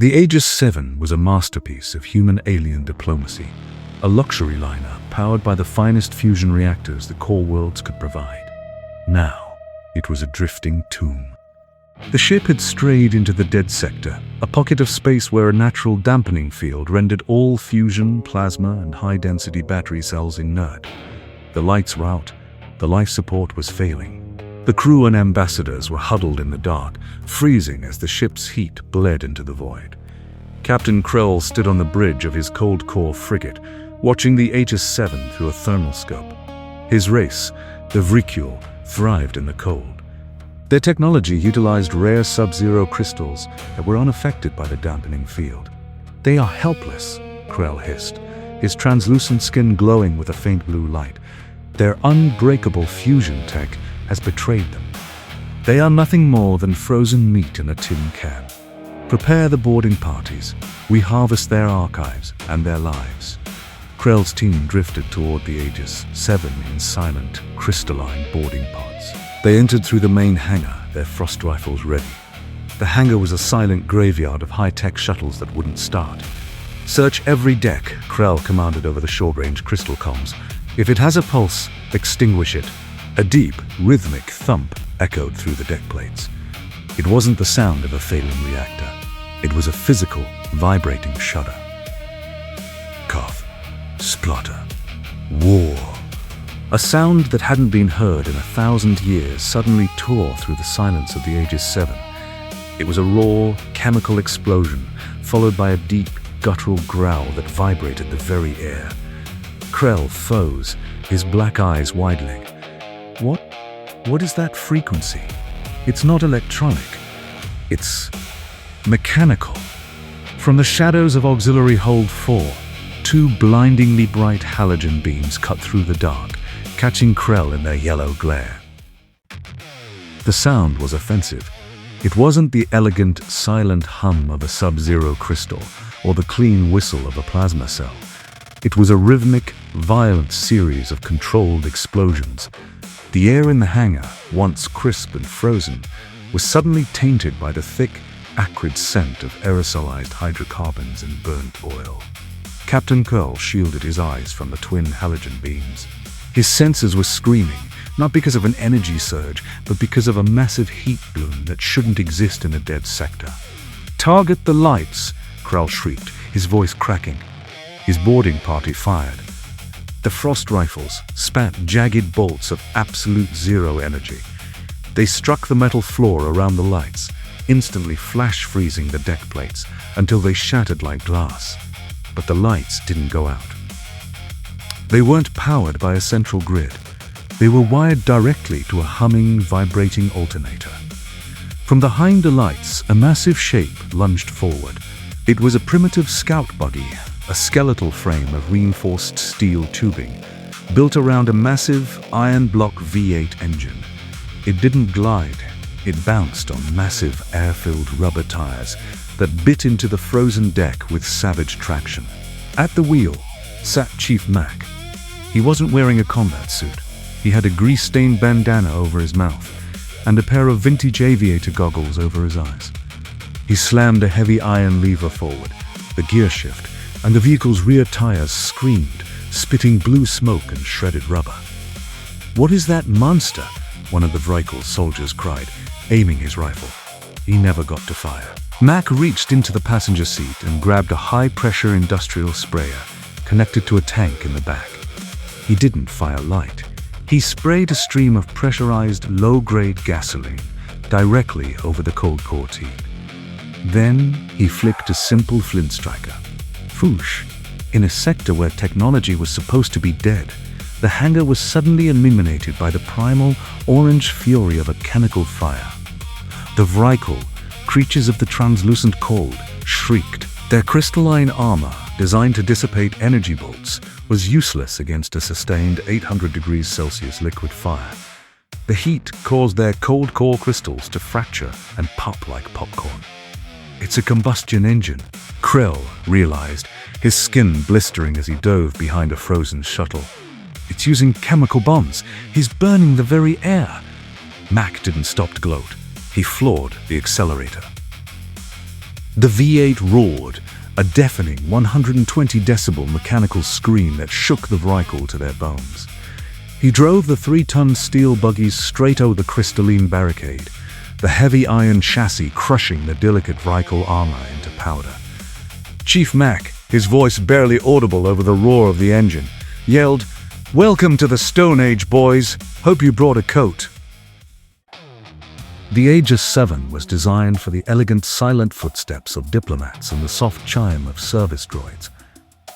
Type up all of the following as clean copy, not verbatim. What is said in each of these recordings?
The Aegis 7 was a masterpiece of human-alien diplomacy, a luxury liner powered by the finest fusion reactors the core worlds could provide. Now, it was a drifting tomb. The ship had strayed into the dead sector, a pocket of space where a natural dampening field rendered all fusion, plasma, and high-density battery cells inert. The lights were out, the life support was failing. The crew and ambassadors were huddled in the dark, freezing as the ship's heat bled into the void. Captain Krell stood on the bridge of his cold-core frigate, watching the Aegis 7 through a thermal scope. His race, the Vrykul, thrived in the cold. Their technology utilized rare sub-zero crystals that were unaffected by the dampening field. "They are helpless," Krell hissed, his translucent skin glowing with a faint blue light. "Their unbreakable fusion tech has betrayed them. They are nothing more than frozen meat in a tin can. Prepare the boarding parties. We harvest their archives and their lives." Krell's team drifted toward the Aegis 7 in silent, crystalline boarding pods. They entered through the main hangar, their frost rifles ready. The hangar was a silent graveyard of high-tech shuttles that wouldn't start. "Search every deck," Krell commanded over the short-range crystal comms. "If it has a pulse, extinguish it." A deep, rhythmic thump echoed through the deck plates. It wasn't the sound of a failing reactor. It was a physical, vibrating shudder. Cough, splutter, war. A sound that hadn't been heard in 1,000 years suddenly tore through the silence of the Aegis 7. It was a raw, chemical explosion, followed by a deep, guttural growl that vibrated the very air. Krell froze, his black eyes widening. What is that frequency? It's not electronic. It's mechanical. From the shadows of Auxiliary Hold 4, two blindingly bright halogen beams cut through the dark, catching Krell in their yellow glare. The sound was offensive. It wasn't the elegant, silent hum of a sub-zero crystal or the clean whistle of a plasma cell. It was a rhythmic, violent series of controlled explosions. The air in the hangar, once crisp and frozen, was suddenly tainted by the thick, acrid scent of aerosolized hydrocarbons and burnt oil. Captain Krell shielded his eyes from the twin halogen beams. His senses were screaming, not because of an energy surge, but because of a massive heat bloom that shouldn't exist in a dead sector. "Target the lights!" Krell shrieked, his voice cracking. His boarding party fired. The frost rifles spat jagged bolts of absolute zero energy. They struck the metal floor around the lights, instantly flash-freezing the deck plates until they shattered like glass. But the lights didn't go out. They weren't powered by a central grid. They were wired directly to a humming, vibrating alternator. From behind the lights, a massive shape lunged forward. It was a primitive scout buggy, a skeletal frame of reinforced steel tubing, built around a massive iron block V8 engine. It didn't glide. It bounced on massive air-filled rubber tires that bit into the frozen deck with savage traction. At the wheel sat Chief Mac. He wasn't wearing a combat suit. He had a grease-stained bandana over his mouth and a pair of vintage aviator goggles over his eyes. He slammed a heavy iron lever forward, the gear shift, and the vehicle's rear tires screamed, spitting blue smoke and shredded rubber. "What is that monster?" one of the Vrykul soldiers cried, aiming his rifle. He never got to fire. Mac reached into the passenger seat and grabbed a high-pressure industrial sprayer connected to a tank in the back. He didn't fire light. He sprayed a stream of pressurized, low-grade gasoline directly over the cold core team. Then he flicked a simple flint striker. Foosh! In a sector where technology was supposed to be dead, the hangar was suddenly illuminated by the primal orange fury of a chemical fire. The Vrykul, creatures of the translucent cold, shrieked. Their crystalline armor, designed to dissipate energy bolts, was useless against a sustained 800 degrees Celsius liquid fire. The heat caused their cold core crystals to fracture and pop like popcorn. "It's a combustion engine," Krell realized, his skin blistering as he dove behind a frozen shuttle. "It's using chemical bombs. He's burning the very air." Mac didn't stop to gloat. He floored the accelerator. The V8 roared, a deafening 120-decibel mechanical scream that shook the Vrykul to their bones. He drove the 3-ton steel buggies straight over the Crystalline barricade, the heavy iron chassis crushing the delicate Vrykul armor into powder. Chief Mac, his voice barely audible over the roar of the engine, yelled, "Welcome to the Stone Age, boys. Hope you brought a coat." The Aegis 7 was designed for the elegant, silent footsteps of diplomats and the soft chime of service droids.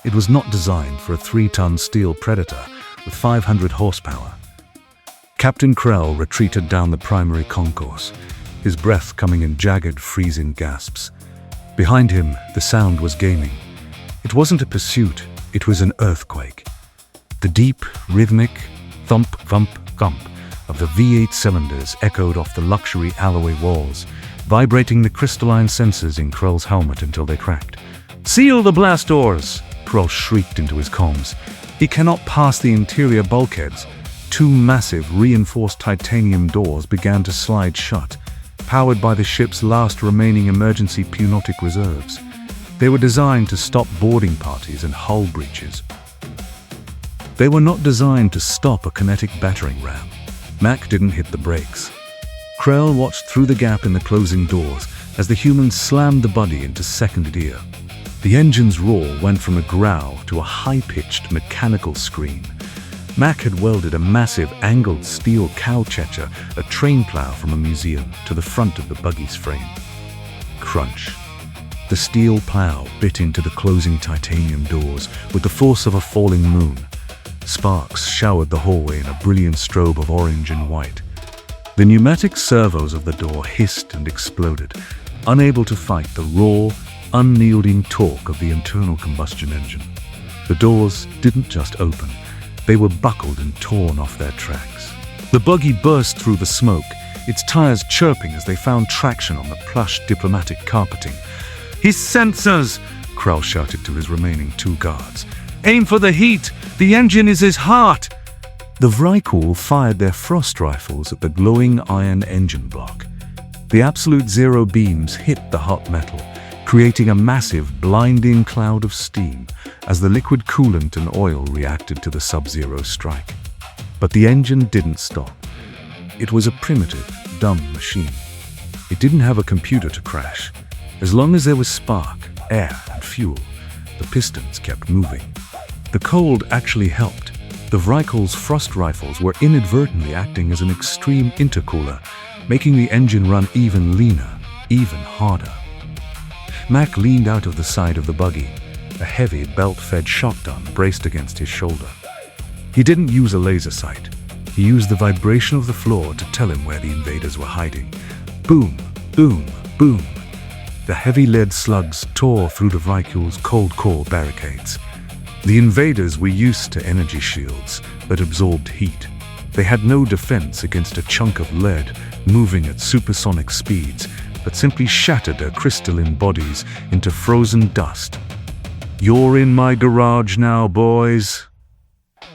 It was not designed for a 3-ton steel predator with 500 horsepower. Captain Krell retreated down the primary concourse, his breath coming in jagged, freezing gasps. Behind him, the sound was gaming. It wasn't a pursuit, it was an earthquake. The deep, rhythmic thump, thump, thump of the V8 cylinders echoed off the luxury alloy walls, vibrating the crystalline sensors in Krell's helmet until they cracked. "Seal the blast doors!" Krell shrieked into his comms. He cannot pass the interior bulkheads. 2 massive, reinforced titanium doors began to slide shut, powered by the ship's last remaining emergency pneumatic reserves. They were designed to stop boarding parties and hull breaches. They were not designed to stop a kinetic battering ram. Mac didn't hit the brakes. Krell watched through the gap in the closing doors as the humans slammed the body into second gear. The engine's roar went from a growl to a high-pitched mechanical scream. Mac had welded a massive angled steel cow-checher, a train plow from a museum, to the front of the buggy's frame. Crunch. The steel plow bit into the closing titanium doors with the force of a falling moon. Sparks showered the hallway in a brilliant strobe of orange and white. The pneumatic servos of the door hissed and exploded, unable to fight the raw, unyielding torque of the internal combustion engine. The doors didn't just open, they were buckled and torn off their tracks. The buggy burst through the smoke, its tires chirping as they found traction on the plush diplomatic carpeting. "His sensors!" Krell shouted to his remaining 2 guards. "Aim for the heat! The engine is his heart!" The Vrykul fired their frost rifles at the glowing iron engine block. The absolute zero beams hit the hot metal, creating a massive, blinding cloud of steam as the liquid coolant and oil reacted to the sub-zero strike. But the engine didn't stop. It was a primitive, dumb machine. It didn't have a computer to crash. As long as there was spark, air, and fuel, the pistons kept moving. The cold actually helped. The Vrykul's frost rifles were inadvertently acting as an extreme intercooler, making the engine run even leaner, even harder. Mac leaned out of the side of the buggy, a heavy belt-fed shotgun braced against his shoulder. He didn't use a laser sight. He used the vibration of the floor to tell him where the invaders were hiding. Boom, boom, boom. The heavy lead slugs tore through the Vrykul's cold core barricades. The invaders were used to energy shields that absorbed heat. They had no defense against a chunk of lead moving at supersonic speeds that simply shattered their crystalline bodies into frozen dust. "You're in my garage now, boys."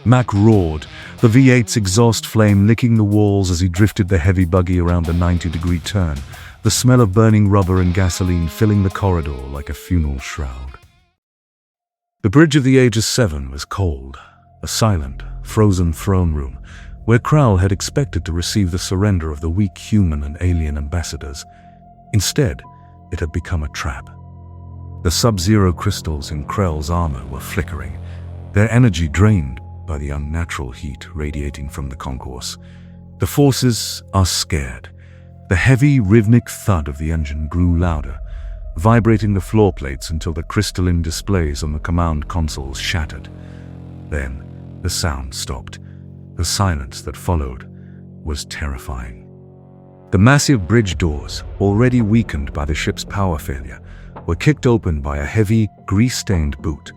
Mac roared, the V8's exhaust flame licking the walls as he drifted the heavy buggy around the 90-degree turn, the smell of burning rubber and gasoline filling the corridor like a funeral shroud. The bridge of the Aegis 7 was cold, a silent, frozen throne room, where Krell had expected to receive the surrender of the weak human and alien ambassadors. Instead, it had become a trap. The sub-zero crystals in Krell's armor were flickering, their energy drained by the unnatural heat radiating from the concourse. The forces are scared. The heavy, rhythmic thud of the engine grew louder, vibrating the floor plates until the crystalline displays on the command consoles shattered. Then, the sound stopped. The silence that followed was terrifying. The massive bridge doors, already weakened by the ship's power failure, were kicked open by a heavy, grease-stained boot.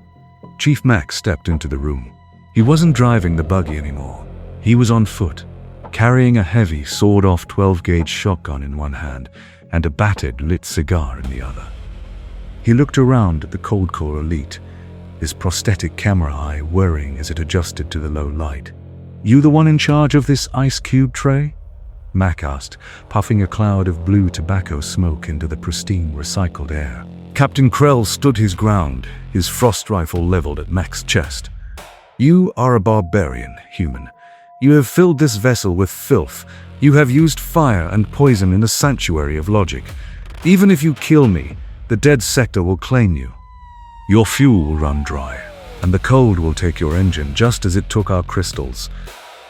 Chief Mac stepped into the room. He wasn't driving the buggy anymore. He was on foot, carrying a heavy, sawed-off 12-gauge shotgun in one hand and a battered, lit cigar in the other. He looked around at the cold core elite, his prosthetic camera eye whirring as it adjusted to the low light. "You the one in charge of this ice cube tray?" Mac asked, puffing a cloud of blue tobacco smoke into the pristine, recycled air. Captain Krell stood his ground, his frost rifle leveled at Mac's chest. "You are a barbarian, human. You have filled this vessel with filth. You have used fire and poison in the sanctuary of logic. Even if you kill me, the dead sector will claim you. Your fuel will run dry, and the cold will take your engine just as it took our crystals."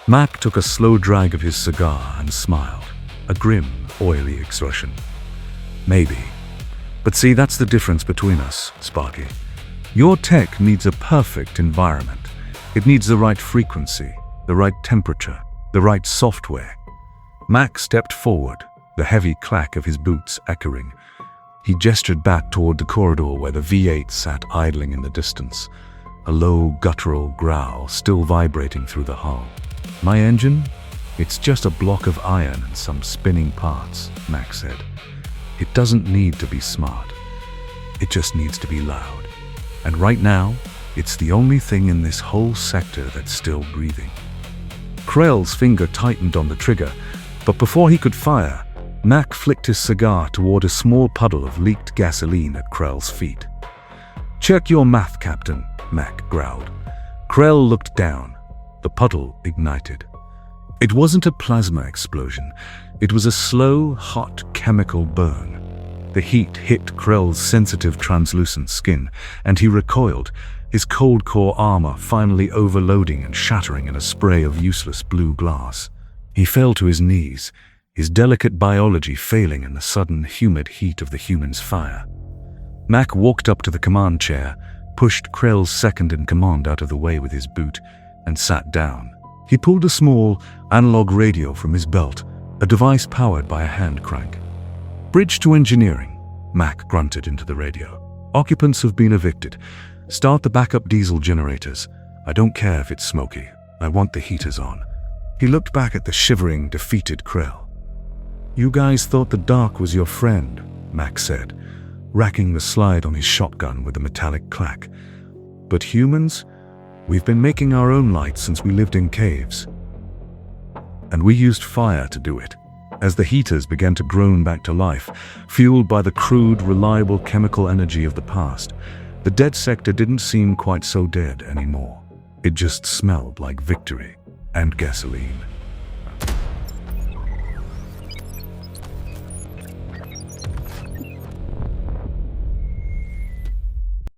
Mac took a slow drag of his cigar and smiled, a grim, oily expression. "Maybe. But see, that's the difference between us, Sparky. Your tech needs a perfect environment. It needs the right frequency, the right temperature, the right software." Mac stepped forward, the heavy clack of his boots echoing. He gestured back toward the corridor where the V8 sat idling in the distance, a low, guttural growl still vibrating through the hull. "My engine? It's just a block of iron and some spinning parts," Mac said. "It doesn't need to be smart. It just needs to be loud. And right now, it's the only thing in this whole sector that's still breathing." Krell's finger tightened on the trigger, but before he could fire, Mac flicked his cigar toward a small puddle of leaked gasoline at Krell's feet. "Check your math, Captain," Mac growled. Krell looked down. The puddle ignited. It wasn't a plasma explosion. It was a slow, hot chemical burn. The heat hit Krell's sensitive, translucent skin, and he recoiled, his cold core armor finally overloading and shattering in a spray of useless blue glass. He fell to his knees, his delicate biology failing in the sudden, humid heat of the human's fire. Mac walked up to the command chair, pushed Krell's second-in-command out of the way with his boot, and sat down. He pulled a small, analog radio from his belt, a device powered by a hand crank. "Bridge to engineering," Mac grunted into the radio. "Occupants have been evicted. Start the backup diesel generators. I don't care if it's smoky. I want the heaters on." He looked back at the shivering, defeated Krell. "You guys thought the dark was your friend," Mac said, racking the slide on his shotgun with a metallic clack. "But humans? We've been making our own light since we lived in caves. And we used fire to do it." As the heaters began to groan back to life, fueled by the crude, reliable chemical energy of the past, the dead sector didn't seem quite so dead anymore. It just smelled like victory and gasoline.